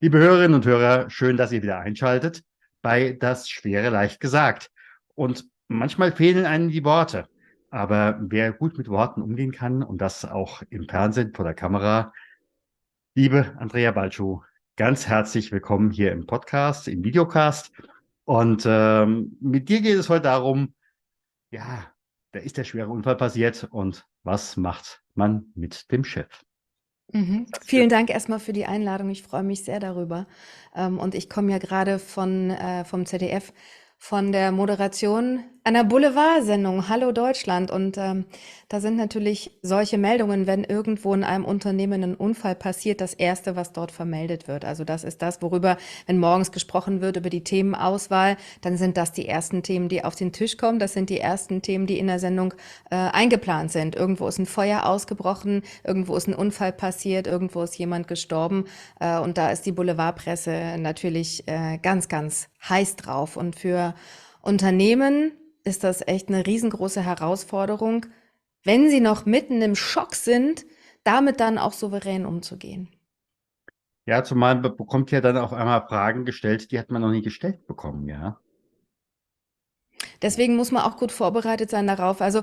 Liebe Hörerinnen und Hörer, schön, dass ihr wieder einschaltet bei Das Schwere leicht gesagt. Und manchmal fehlen einem die Worte. Aber wer gut mit Worten umgehen kann und das auch im Fernsehen vor der Kamera, liebe Andrea Balczó, ganz herzlich willkommen hier im Podcast, im Videocast. Und mit dir geht es heute darum, ja, da ist der schwere Unfall passiert und was macht man mit dem Chef? Vielen Dank erstmal für die Einladung. Ich freue mich sehr darüber. Und ich komme ja gerade vom ZDF, von der Moderation einer Boulevardsendung Hallo Deutschland. Und da sind natürlich solche Meldungen, wenn irgendwo in einem Unternehmen ein Unfall passiert, das Erste, was dort vermeldet wird. Also das ist das, worüber, wenn morgens gesprochen wird über die Themenauswahl, dann sind das die ersten Themen, die auf den Tisch kommen. Das sind die ersten Themen, die in der Sendung eingeplant sind. Irgendwo ist ein Feuer ausgebrochen, irgendwo ist ein Unfall passiert, irgendwo ist jemand gestorben. Und da ist die Boulevardpresse natürlich ganz, ganz heiß drauf. Und für Unternehmen ist das echt eine riesengroße Herausforderung, wenn sie noch mitten im Schock sind, damit dann auch souverän umzugehen. Ja, zumal man bekommt ja dann auf einmal Fragen gestellt, die hat man noch nie gestellt bekommen, ja. Deswegen muss man auch gut vorbereitet sein darauf. Also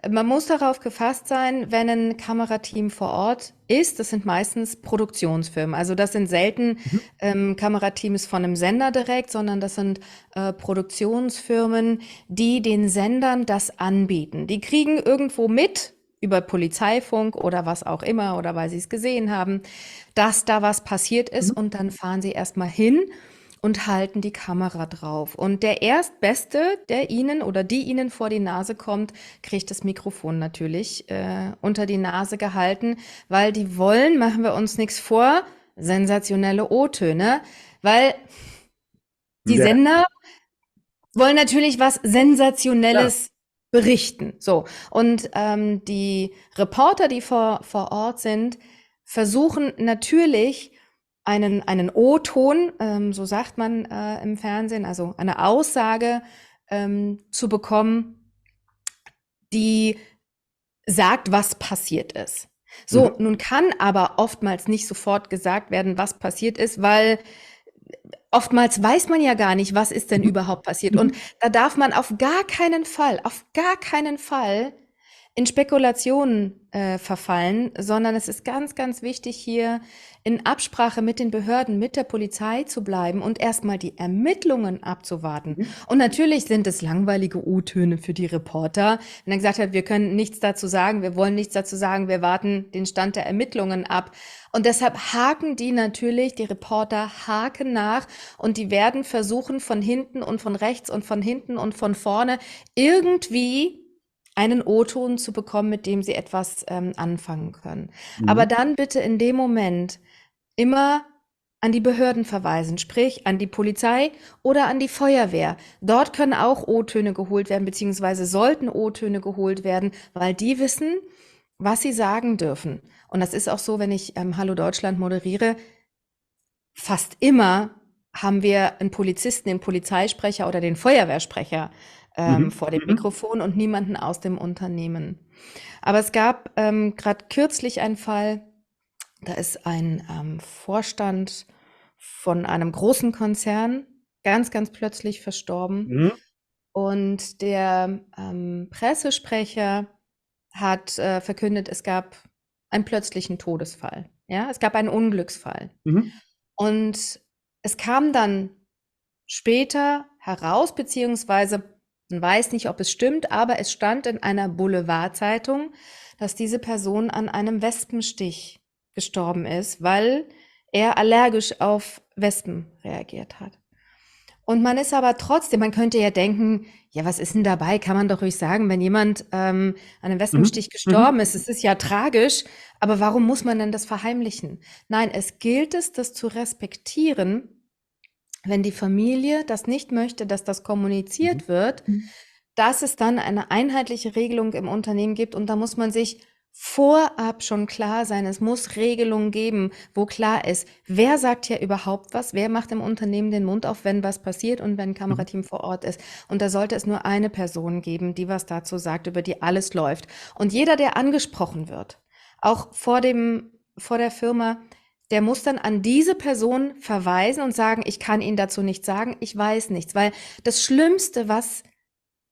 man muss darauf gefasst sein, wenn ein Kamerateam vor Ort ist. Das sind meistens Produktionsfirmen. Also das sind selten Mhm. Kamerateams von einem Sender direkt, sondern das sind Produktionsfirmen, die den Sendern das anbieten. Die kriegen irgendwo mit über Polizeifunk oder was auch immer oder weil sie es gesehen haben, dass da was passiert ist Mhm. und dann fahren sie erstmal hin und halten die Kamera drauf. Und der Erstbeste, der Ihnen oder die Ihnen vor die Nase kommt, kriegt das Mikrofon natürlich unter die Nase gehalten, weil die wollen, machen wir uns nichts vor, sensationelle O-Töne, weil die Ja, Sender wollen natürlich was klar. Sensationelles berichten. So. Und die Reporter, die vor Ort sind, versuchen natürlich einen O-Ton, so sagt man im Fernsehen, also eine Aussage zu bekommen, die sagt, was passiert ist. So, Mhm. nun kann aber oftmals nicht sofort gesagt werden, was passiert ist, weil oftmals weiß man ja gar nicht, was ist denn Mhm. überhaupt passiert. Und Mhm. da darf man auf gar keinen Fall in Spekulationen verfallen, sondern es ist ganz, ganz wichtig, hier in Absprache mit den Behörden, mit der Polizei zu bleiben und erstmal die Ermittlungen abzuwarten. Mhm. Und natürlich sind es langweilige O-Töne für die Reporter, wenn er gesagt hat, wir können nichts dazu sagen, wir wollen nichts dazu sagen, wir warten den Stand der Ermittlungen ab. Und deshalb haken die natürlich, die Reporter haken nach und die werden versuchen, von hinten und von rechts und von hinten und von vorne irgendwie einen O-Ton zu bekommen, mit dem sie etwas anfangen können. Aber Mhm. dann bitte in dem Moment immer an die Behörden verweisen, sprich an die Polizei oder an die Feuerwehr. Dort können auch O-Töne geholt werden, beziehungsweise sollten O-Töne geholt werden, weil die wissen, was sie sagen dürfen. Und das ist auch so, wenn ich Hallo Deutschland moderiere, fast immer haben wir einen Polizisten, den Polizeisprecher oder den Feuerwehrsprecher Mhm. vor dem Mhm. Mikrofon und niemanden aus dem Unternehmen. Aber es gab gerade kürzlich einen Fall, da ist ein Vorstand von einem großen Konzern ganz, ganz plötzlich verstorben. Mhm. Und der Pressesprecher hat verkündet, es gab einen plötzlichen Todesfall. Ja, es gab einen Unglücksfall. Mhm. Und es kam dann später heraus, beziehungsweise man weiß nicht, ob es stimmt, aber es stand in einer Boulevardzeitung, dass diese Person an einem Wespenstich gestorben ist, weil er allergisch auf Wespen reagiert hat. Und man ist aber trotzdem, man könnte ja denken, ja, was ist denn dabei? Kann man doch ruhig sagen, wenn jemand an einem Mhm. Wespenstich Mhm. gestorben ist, es ist ja tragisch, aber warum muss man denn das verheimlichen? Nein, es gilt es, das zu respektieren, wenn die Familie das nicht möchte, dass das Mhm. kommuniziert wird, Mhm. dass es dann eine einheitliche Regelung im Unternehmen gibt und da muss man sich vorab schon klar sein. Es muss Regelungen geben, wo klar ist, wer sagt hier überhaupt was, wer macht im Unternehmen den Mund auf, wenn was passiert und wenn ein Mhm. Kamerateam vor Ort ist. Und da sollte es nur eine Person geben, die was dazu sagt, über die alles läuft. Und jeder, der angesprochen wird, auch vor der Firma, Der muss dann an diese Person verweisen und sagen, ich kann Ihnen dazu nichts sagen, ich weiß nichts. Weil das Schlimmste, was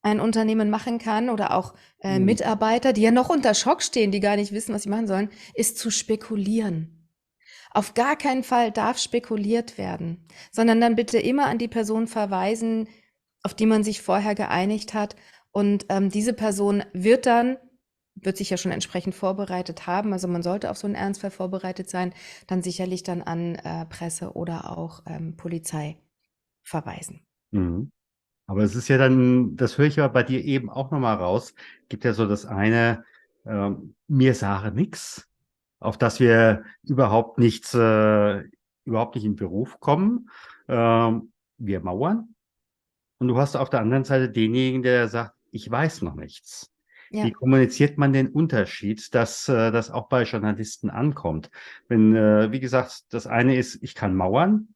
ein Unternehmen machen kann oder auch Mhm. Mitarbeiter, die ja noch unter Schock stehen, die gar nicht wissen, was sie machen sollen, ist zu spekulieren. Auf gar keinen Fall darf spekuliert werden, sondern dann bitte immer an die Person verweisen, auf die man sich vorher geeinigt hat. Und diese Person wird sich ja schon entsprechend vorbereitet haben. Also man sollte auf so einen Ernstfall vorbereitet sein, dann sicherlich dann an Presse oder auch Polizei verweisen. Mhm. Aber es ist ja dann, das höre ich ja bei dir eben auch nochmal raus, gibt ja so das eine, mir sage nix, auf dass wir überhaupt nicht in Beruf kommen. Wir mauern. Und du hast auf der anderen Seite denjenigen, der sagt, ich weiß noch nichts. Wie Ja. kommuniziert man den Unterschied, dass das auch bei Journalisten ankommt? Wenn, wie gesagt, das eine ist, ich kann mauern,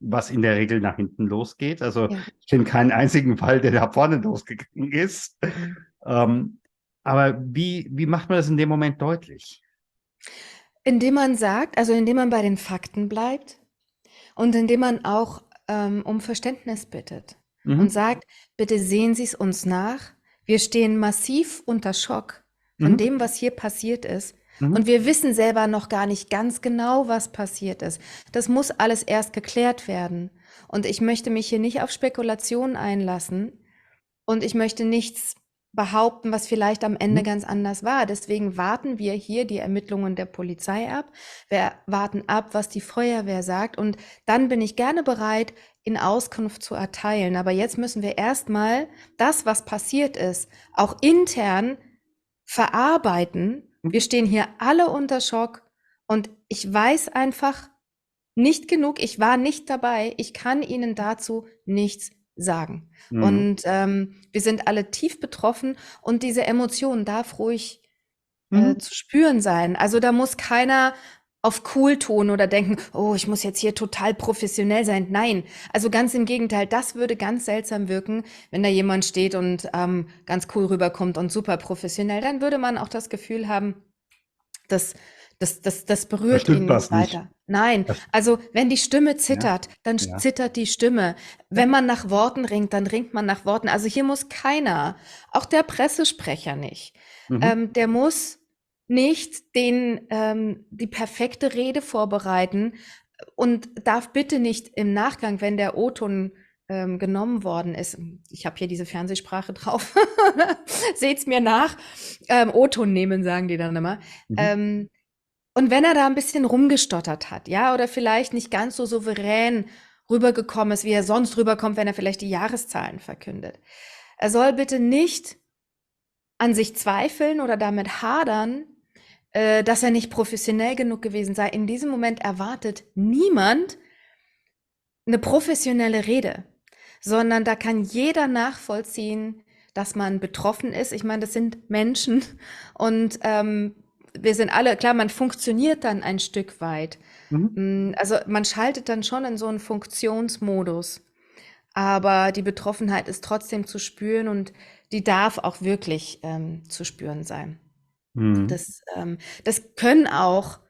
was in der Regel nach hinten losgeht. Also Ja. ich kenne keinen einzigen Fall, der nach vorne losgegangen ist. Mhm. Ähm, aber wie macht man das in dem Moment deutlich? Indem man sagt, also indem man bei den Fakten bleibt und indem man auch um Verständnis bittet und Mhm. sagt, bitte sehen Sie es uns nach. Wir stehen massiv unter Schock von Mhm. dem, was hier passiert ist. Und Mhm. wir wissen selber noch gar nicht ganz genau, was passiert ist. Das muss alles erst geklärt werden. Und ich möchte mich hier nicht auf Spekulationen einlassen. Und ich möchte nichts behaupten, was vielleicht am Ende Mhm. ganz anders war. Deswegen warten wir hier die Ermittlungen der Polizei ab. Wir warten ab, was die Feuerwehr sagt. Und dann bin ich gerne bereit, in Auskunft zu erteilen. Aber jetzt müssen wir erstmal das, was passiert ist, auch intern verarbeiten. Wir Mhm. stehen hier alle unter Schock. Und ich weiß einfach nicht genug. Ich war nicht dabei. Ich kann Ihnen dazu nichts sagen. Mhm. Und wir sind alle tief betroffen und diese Emotion darf ruhig Mhm. zu spüren sein. Also da muss keiner auf cool tun oder denken, oh, ich muss jetzt hier total professionell sein. Nein, also ganz im Gegenteil, das würde ganz seltsam wirken, wenn da jemand steht und ganz cool rüberkommt und super professionell. Dann würde man auch das Gefühl haben, das das Da berührt ihn stimmt was nicht nicht. weiter. Nein, Das, also wenn die Stimme ja, zittert, dann ja. zittert die Stimme. Ja. Wenn man nach Worten ringt, dann ringt man nach Worten. Also hier muss keiner, auch der Pressesprecher nicht, Mhm. der muss nicht die perfekte Rede vorbereiten und darf bitte nicht im Nachgang, wenn der O-Ton genommen worden ist, ich habe hier diese Fernsehsprache drauf, seht's mir nach, O-Ton nehmen, sagen die dann immer. Mhm. Ähm, und wenn er da ein bisschen rumgestottert hat, ja, oder vielleicht nicht ganz so souverän rübergekommen ist, wie er sonst rüberkommt, wenn er vielleicht die Jahreszahlen verkündet. Er soll bitte nicht an sich zweifeln oder damit hadern, dass er nicht professionell genug gewesen sei. In diesem Moment erwartet niemand eine professionelle Rede, sondern da kann jeder nachvollziehen, dass man betroffen ist. Ich meine, das sind Menschen und wir sind alle, klar, man funktioniert dann ein Stück weit. Mhm. Also man schaltet dann schon in so einen Funktionsmodus, aber die Betroffenheit ist trotzdem zu spüren und die darf auch wirklich zu spüren sein. Mhm. Das können auch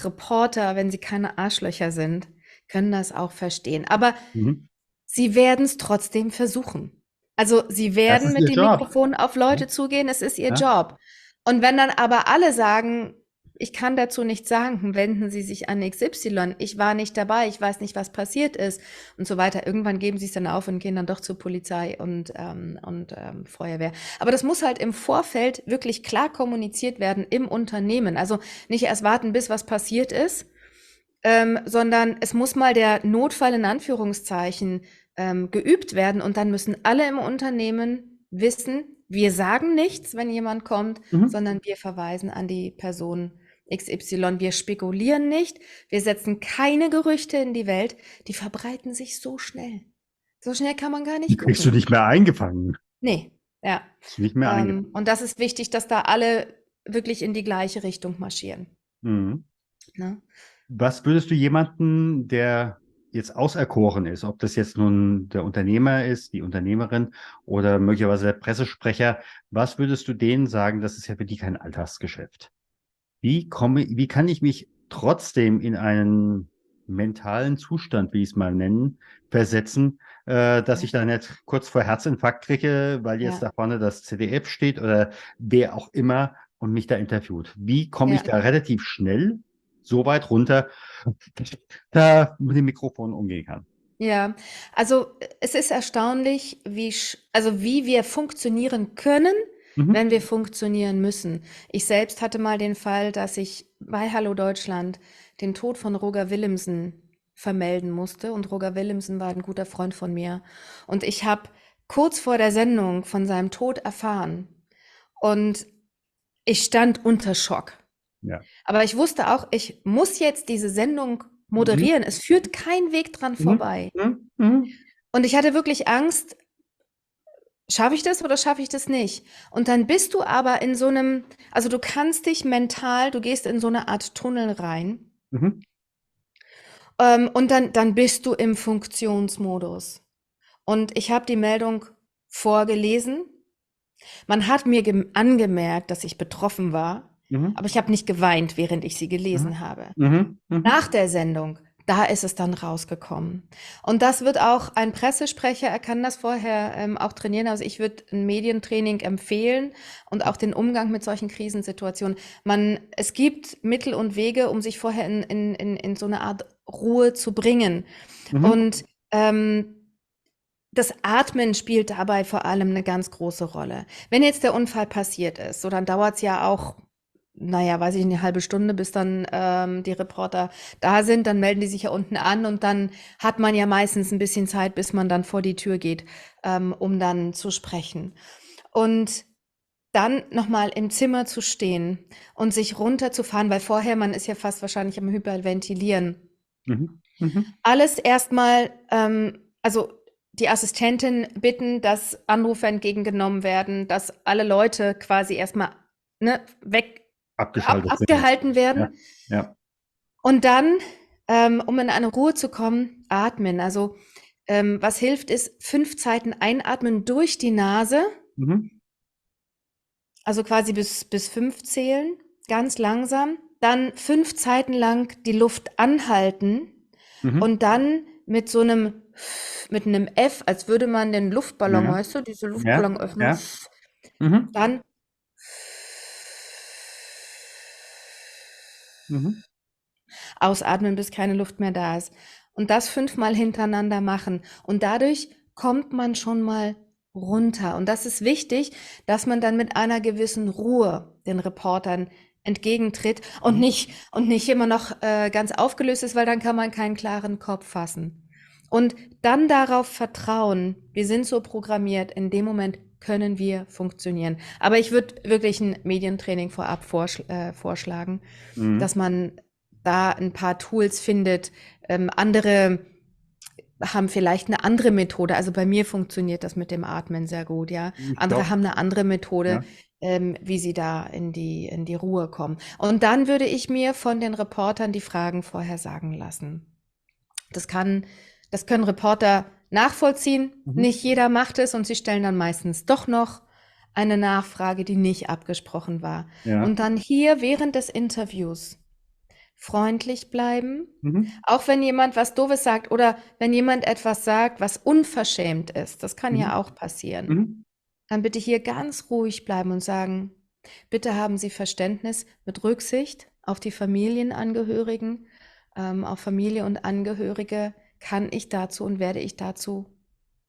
Reporter, wenn sie keine Arschlöcher sind, können das auch verstehen. Aber Mhm. sie werden es trotzdem versuchen. Also, sie Das werden ist mit ihr dem Job. Mikrofon auf Ja, Leute zugehen, es ist ihr ja. Job. Und wenn dann aber alle sagen: „Ich kann dazu nichts sagen, wenden Sie sich an XY. Ich war nicht dabei, ich weiß nicht, was passiert ist“ und so weiter. Irgendwann geben sie's dann auf und gehen dann doch zur Polizei und Feuerwehr. Aber das muss halt im Vorfeld wirklich klar kommuniziert werden im Unternehmen. Also, nicht erst warten, bis was passiert ist, sondern es muss mal der Notfall in Anführungszeichen geübt werden und dann müssen alle im Unternehmen wissen, wir sagen nichts, wenn jemand kommt, Mhm. sondern wir verweisen an die Person XY. Wir spekulieren nicht, wir setzen keine Gerüchte in die Welt, die verbreiten sich so schnell. So schnell kann man gar Die nicht kriegst du gucken. nicht mehr eingefangen. Nee, ja. Kriegst du nicht mehr eingefangen. Und das ist wichtig, dass da alle wirklich in die gleiche Richtung marschieren. Mhm. Ne? Was würdest du jemanden, der jetzt auserkoren ist, ob das jetzt nun der Unternehmer ist, die Unternehmerin oder möglicherweise der Pressesprecher, was würdest du denen sagen, das ist ja für die kein Alltagsgeschäft? Wie kann ich mich trotzdem in einen mentalen Zustand, wie ich es mal nennen, versetzen, dass Ja, ich da nicht kurz vor Herzinfarkt kriege, weil jetzt ja, da vorne das ZDF steht oder wer auch immer und mich da interviewt. Wie komme ich ja. da relativ schnell so weit runter, dass ich da mit dem Mikrofon umgehen kann? Ja, also es ist erstaunlich, also wie wir funktionieren können, Mhm. wenn wir funktionieren müssen. Ich selbst hatte mal den Fall, dass ich bei Hallo Deutschland den Tod von Roger Willemsen vermelden musste. Und Roger Willemsen war ein guter Freund von mir. Und ich habe kurz vor der Sendung von seinem Tod erfahren. Und ich stand unter Schock. Ja. Aber ich wusste auch, ich muss jetzt diese Sendung Mhm. moderieren. Es führt kein Weg dran Mhm. vorbei. Mhm. Mhm. Und ich hatte wirklich Angst, schaffe ich das oder schaffe ich das nicht? Und dann bist du aber in so einem, also du kannst dich mental, du gehst in so eine Art Tunnel rein, Mhm. und dann bist du im Funktionsmodus. Und ich habe die Meldung vorgelesen. Man hat mir angemerkt, dass ich betroffen war, Mhm. aber ich habe nicht geweint, während ich sie Mhm. gelesen habe. Mhm. Mhm. Nach der Sendung, da ist es dann rausgekommen. Und das wird auch ein Pressesprecher, er kann das vorher auch trainieren. Also ich würde ein Medientraining empfehlen und auch den Umgang mit solchen Krisensituationen. Es gibt Mittel und Wege, um sich vorher in so eine Art Ruhe zu bringen. Mhm. Und das Atmen spielt dabei vor allem eine ganz große Rolle. Wenn jetzt der Unfall passiert ist, so dann dauert es ja auch, naja, weiß ich, eine halbe Stunde, bis dann die Reporter da sind. Dann melden die sich ja unten an und dann hat man ja meistens ein bisschen Zeit, bis man dann vor die Tür geht, um dann zu sprechen. Und dann nochmal im Zimmer zu stehen und sich runterzufahren, weil vorher, man ist ja fast wahrscheinlich am Hyperventilieren. Mhm. Mhm. Alles erstmal, also die Assistentin bitten, dass Anrufe entgegengenommen werden, dass alle Leute quasi erstmal ne, Abgeschaltet sind. abgehalten Ja. werden. Ja. Und dann, um in eine Ruhe zu kommen, atmen. Also was hilft, ist 5 Zeiten einatmen durch die Nase, Mhm. also quasi bis 5 zählen, ganz langsam. Dann 5 Zeiten lang die Luft anhalten Mhm. und dann mit einem F, als würde man den Luftballon, Ja. weißt du, diese Ja. Luftballonöffnung, Ja. Mhm. dann Mhm. ausatmen, bis keine Luft mehr da ist. Und das 5-mal hintereinander machen. Und dadurch kommt man schon mal runter. Und das ist wichtig, dass man dann mit einer gewissen Ruhe den Reportern entgegentritt Mhm. und nicht immer noch ganz aufgelöst ist, weil dann kann man keinen klaren Kopf fassen. Und dann darauf vertrauen, wir sind so programmiert, in dem Moment können wir funktionieren. Aber ich würde wirklich ein Medientraining vorab vorschlagen, Mhm. dass man da ein paar Tools findet. Andere haben vielleicht eine andere Methode. Also bei mir funktioniert das mit dem Atmen sehr gut, ja. Ich Andere glaube, haben eine andere Methode, ja. wie sie da in die Ruhe kommen. Und dann würde ich mir von den Reportern die Fragen vorher sagen lassen. Das kann, das können Reporter nachvollziehen. Mhm. Nicht jeder macht es und sie stellen dann meistens doch noch eine Nachfrage, die nicht abgesprochen war. Ja. Und dann hier während des Interviews freundlich bleiben, Mhm. auch wenn jemand was Doofes sagt oder wenn jemand etwas sagt, was unverschämt ist, das kann ja Mhm. auch passieren. Mhm. Dann bitte hier ganz ruhig bleiben und sagen, bitte haben Sie Verständnis mit Rücksicht auf die Familienangehörigen, auf Familie und Angehörige kann ich dazu und werde ich dazu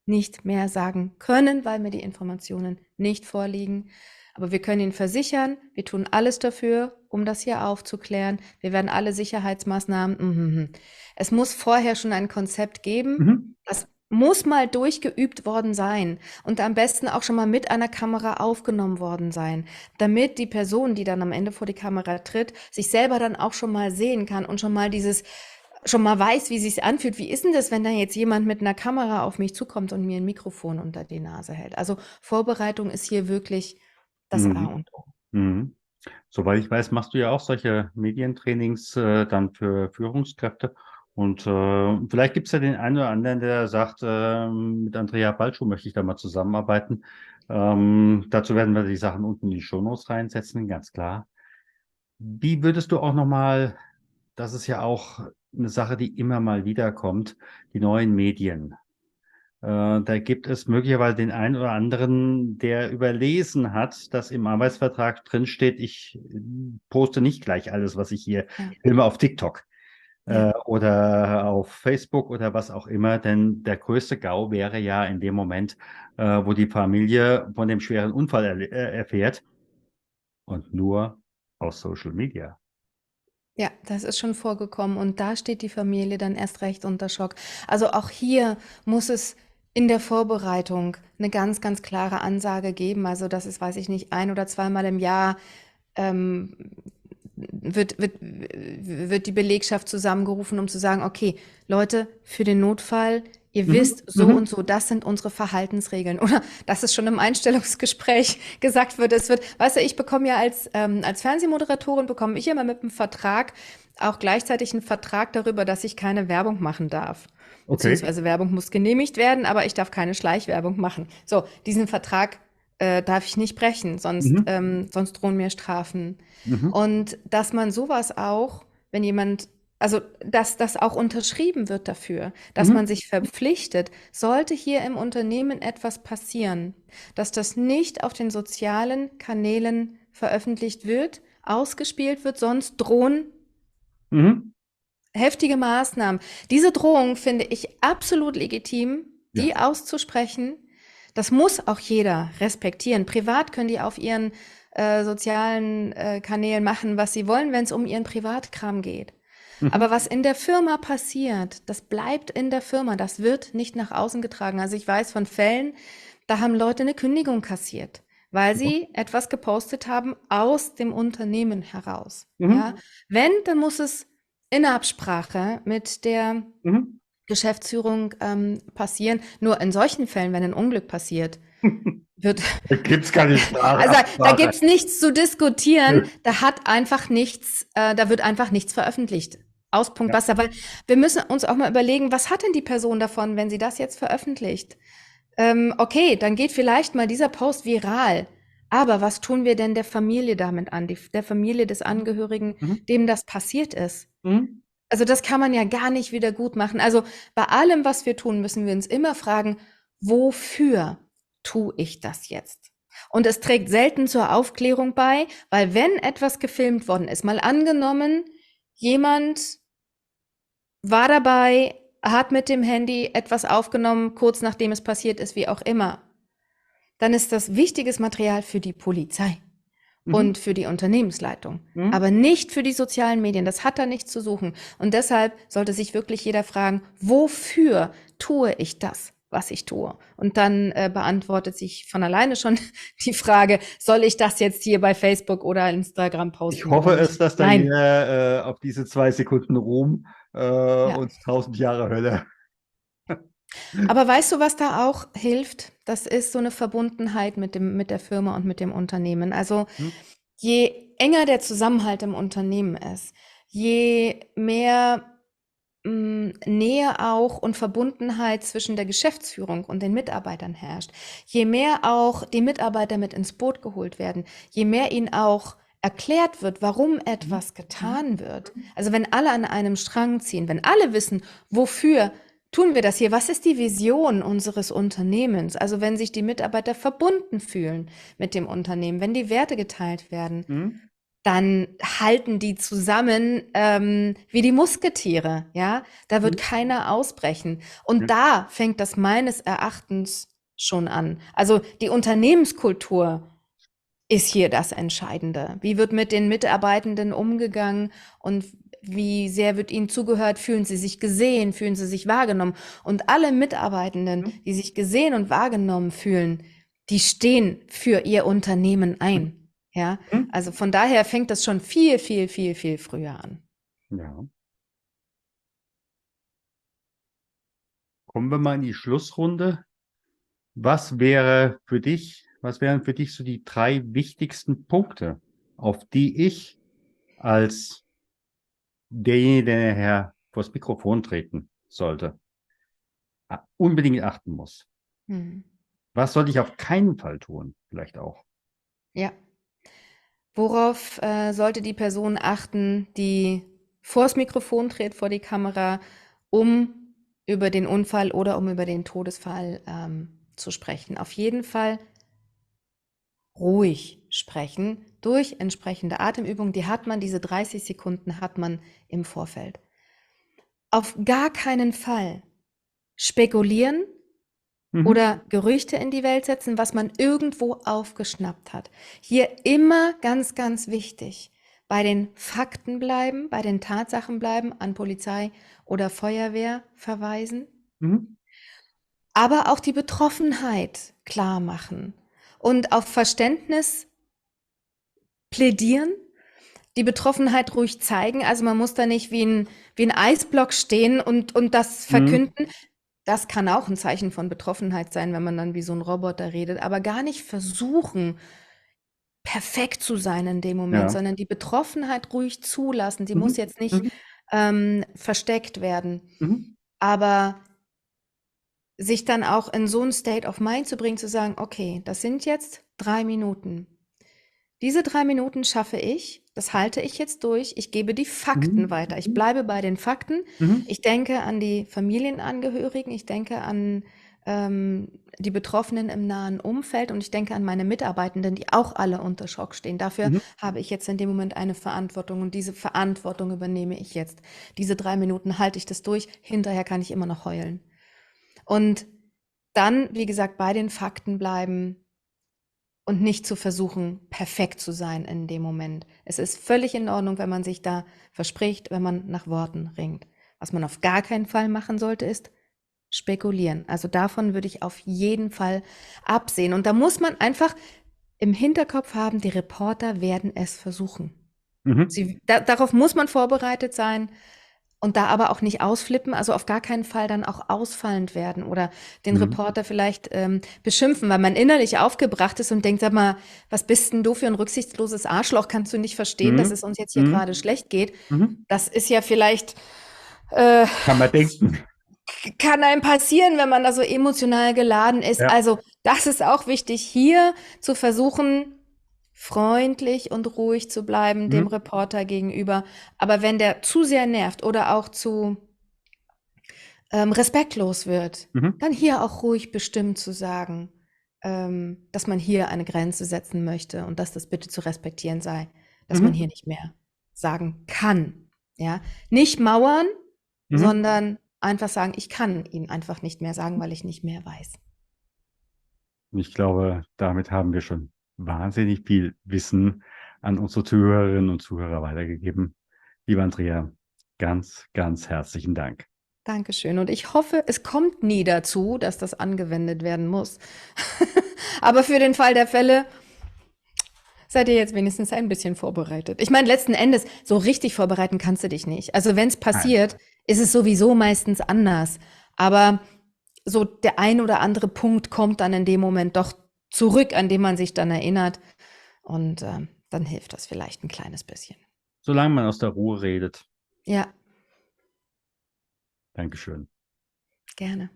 nicht mehr sagen können, weil mir die Informationen nicht vorliegen. Aber wir können Ihnen versichern, wir tun alles dafür, um das hier aufzuklären. Wir werden alle Sicherheitsmaßnahmen. Es muss vorher schon ein Konzept geben. Mhm. Das muss mal durchgeübt worden sein und am besten auch schon mal mit einer Kamera aufgenommen worden sein, damit die Person, die dann am Ende vor die Kamera tritt, sich selber dann auch schon mal sehen kann und schon mal weiß, wie sich's anfühlt. Wie ist denn das, wenn da jetzt jemand mit einer Kamera auf mich zukommt und mir ein Mikrofon unter die Nase hält? Also Vorbereitung ist hier wirklich das A Mhm. und O. Mhm. Soweit ich weiß, machst du ja auch solche Medientrainings dann für Führungskräfte. Und vielleicht gibt es ja den einen oder anderen, der sagt, mit Andrea Balschuh möchte ich da mal zusammenarbeiten. Dazu werden wir die Sachen unten in die Shownotes reinsetzen, ganz klar. Wie würdest du auch nochmal das ist ja auch eine Sache, die immer mal wieder kommt, die neuen Medien. Da gibt es möglicherweise den einen oder anderen, der überlesen hat, dass im Arbeitsvertrag drinsteht, ich poste nicht gleich alles, was ich hier Ja, filme auf TikTok ja. oder auf Facebook oder was auch immer. Denn der größte GAU wäre ja in dem Moment, wo die Familie von dem schweren Unfall erfährt und nur aus Social Media. Ja, das ist schon vorgekommen und da steht die Familie dann erst recht unter Schock. Also auch hier muss es in der Vorbereitung eine ganz, ganz klare Ansage geben. Also das ist, weiß ich nicht, ein oder zweimal im Jahr ähm, wird die Belegschaft zusammengerufen, um zu sagen, okay, Leute, für den Notfall, ihr Mhm, wisst so und mhm. so, das sind unsere Verhaltensregeln. Oder dass es schon im Einstellungsgespräch gesagt wird, weißt du, ich bekomme ja als Fernsehmoderatorin, bekomme ich immer mit einem Vertrag auch gleichzeitig einen Vertrag darüber, dass ich keine Werbung machen darf. Okay. Beziehungsweise Werbung muss genehmigt werden, aber ich darf keine Schleichwerbung machen. So, diesen Vertrag darf ich nicht brechen, Mhm, sonst drohen mir Strafen. mhm, Und dass man sowas auch, wenn jemand, also dass das auch unterschrieben wird dafür, dass man mhm, sich verpflichtet, sollte hier im Unternehmen etwas passieren, dass das nicht auf den sozialen Kanälen veröffentlicht wird, ausgespielt wird, sonst drohen mhm. heftige Maßnahmen. Diese Drohung finde ich absolut legitim, Ja. die auszusprechen. Das muss auch jeder respektieren. Privat können die auf ihren sozialen Kanälen machen, was sie wollen, wenn es um ihren Privatkram geht. Aber Mhm. was in der Firma passiert, das bleibt in der Firma. Das wird nicht nach außen getragen. Also ich weiß von Fällen, da haben Leute eine Kündigung kassiert, weil Ja. sie etwas gepostet haben aus dem Unternehmen heraus. Ja, Mhm. wenn, dann muss es in Absprache mit der Mhm. Geschäftsführung passieren. Nur in solchen Fällen, wenn ein Unglück passiert, wird, Da gibt's keine also da Sprachabsprache. gibt's nichts zu diskutieren, Nö. da wird einfach nichts veröffentlicht. Aus Punkt Ja. basta, weil wir müssen uns auch mal überlegen, was hat denn die Person davon, wenn sie das jetzt veröffentlicht? Okay, dann geht vielleicht mal dieser Post viral. Aber was tun wir denn der Familie damit an, der Familie des Angehörigen, Mhm. dem das passiert ist? Mhm. Also das kann man ja gar nicht wieder gut machen. Also bei allem, was wir tun, müssen wir uns immer fragen, wofür tue ich das jetzt? Und es trägt selten zur Aufklärung bei, weil wenn etwas gefilmt worden ist, mal angenommen, jemand war dabei, hat mit dem Handy etwas aufgenommen, kurz nachdem es passiert ist, wie auch immer, dann ist das wichtiges Material für die Polizei Mhm. und für die Unternehmensleitung, Mhm. aber nicht für die sozialen Medien. Das hat da nichts zu suchen. Und deshalb sollte sich wirklich jeder fragen, wofür tue ich das, was ich tue? Und dann beantwortet sich von alleine schon die Frage, soll ich das jetzt hier bei Facebook oder Instagram Ich posten hoffe oder es, nicht? dass dann Nein. jeder auf diese 2 Sekunden Ruhm Ja. und 1000 Jahre Hölle. Aber weißt du, was da auch hilft? Das ist so eine Verbundenheit mit der Firma und mit dem Unternehmen. Also Mhm. je enger der Zusammenhalt im Unternehmen ist, je mehr Nähe auch und Verbundenheit zwischen der Geschäftsführung und den Mitarbeitern herrscht, je mehr auch die Mitarbeiter mit ins Boot geholt werden, je mehr ihnen auch erklärt wird, warum Mhm. etwas getan wird. Also wenn alle an einem Strang ziehen, wenn alle wissen, wofür tun wir das hier, was ist die Vision unseres Unternehmens? Also wenn sich die Mitarbeiter verbunden fühlen mit dem Unternehmen, wenn die Werte geteilt werden, Mhm. dann halten die zusammen wie die Musketiere, ja. Da wird Mhm. keiner ausbrechen. Ja. Und da fängt das meines Erachtens schon an. Also die Unternehmenskultur ist hier das Entscheidende. Wie wird mit den Mitarbeitenden umgegangen und wie sehr wird ihnen zugehört? Fühlen sie sich gesehen? Fühlen sie sich wahrgenommen? Und alle Mitarbeitenden, Mhm. die sich gesehen und wahrgenommen fühlen, die stehen für ihr Unternehmen ein. Ja, Mhm. also von daher fängt das schon viel, viel, viel, viel früher an. Ja. Kommen wir mal in die Schlussrunde. Was wären für dich so die 3 wichtigsten Punkte, auf die ich als derjenige, der nachher vors Mikrofon treten sollte, unbedingt achten muss? Mhm. Was sollte ich auf keinen Fall tun? Vielleicht auch. Ja. Worauf sollte die Person achten, die vors Mikrofon tritt, vor die Kamera, um über den Unfall oder um über den Todesfall zu sprechen. Auf jeden Fall ruhig sprechen durch entsprechende Atemübungen. Die hat man, diese 30 Sekunden hat man im Vorfeld. Auf gar keinen Fall spekulieren oder Gerüchte in die Welt setzen, was man irgendwo aufgeschnappt hat. Hier immer ganz, ganz wichtig, bei den Fakten bleiben, bei den Tatsachen bleiben, an Polizei oder Feuerwehr verweisen, aber auch die Betroffenheit klar machen und auf Verständnis plädieren, die Betroffenheit ruhig zeigen. Also man muss da nicht wie ein Eisblock stehen und das verkünden. Das kann auch ein Zeichen von Betroffenheit sein, wenn man dann wie so ein Roboter redet, aber gar nicht versuchen, perfekt zu sein in dem Moment, Ja. sondern die Betroffenheit ruhig zulassen. Die muss jetzt nicht versteckt werden, aber sich dann auch in so ein State of Mind zu bringen, zu sagen, okay, das sind jetzt 3 Minuten. Diese 3 Minuten schaffe ich, das halte ich jetzt durch, ich gebe die Fakten weiter, ich bleibe bei den Fakten, ich denke an die Familienangehörigen, ich denke an die Betroffenen im nahen Umfeld und ich denke an meine Mitarbeitenden, die auch alle unter Schock stehen. Dafür habe ich jetzt in dem Moment eine Verantwortung und diese Verantwortung übernehme ich jetzt. Diese 3 Minuten halte ich das durch, hinterher kann ich immer noch heulen. Und dann, wie gesagt, bei den Fakten bleiben und nicht zu versuchen, perfekt zu sein in dem Moment. Es ist völlig in Ordnung, wenn man sich da verspricht, wenn man nach Worten ringt. Was man auf gar keinen Fall machen sollte, ist spekulieren. Also davon würde ich auf jeden Fall absehen. Und da muss man einfach im Hinterkopf haben, die Reporter werden es versuchen. Darauf muss man vorbereitet sein. Und da aber auch nicht ausflippen, also auf gar keinen Fall dann auch ausfallend werden oder den Reporter vielleicht beschimpfen, weil man innerlich aufgebracht ist und denkt, sag mal, was bist denn du für ein rücksichtsloses Arschloch? Kannst du nicht verstehen, dass es uns jetzt hier gerade schlecht geht? Das ist ja vielleicht, Kann man denken. kann einem passieren, wenn man da so emotional geladen ist. Ja. Also das ist auch wichtig, hier zu versuchen, freundlich und ruhig zu bleiben dem Reporter gegenüber. Aber wenn der zu sehr nervt oder auch zu respektlos wird, dann hier auch ruhig bestimmt zu sagen, dass man hier eine Grenze setzen möchte und dass das bitte zu respektieren sei, dass man hier nicht mehr sagen kann. Ja, nicht mauern, sondern einfach sagen, ich kann Ihnen einfach nicht mehr sagen, weil ich nicht mehr weiß. Und ich glaube, damit haben wir schon wahnsinnig viel Wissen an unsere Zuhörerinnen und Zuhörer weitergegeben. Liebe Andrea, ganz, ganz herzlichen Dank. Dankeschön. Und ich hoffe, es kommt nie dazu, dass das angewendet werden muss. Aber für den Fall der Fälle seid ihr jetzt wenigstens ein bisschen vorbereitet. Ich meine, letzten Endes, so richtig vorbereiten kannst du dich nicht. Also wenn es passiert, ist es sowieso meistens anders. Aber so der ein oder andere Punkt kommt dann in dem Moment doch zurück, an dem man sich dann erinnert. Und dann hilft das vielleicht ein kleines bisschen. Solange man aus der Ruhe redet. Ja. Dankeschön. Gerne.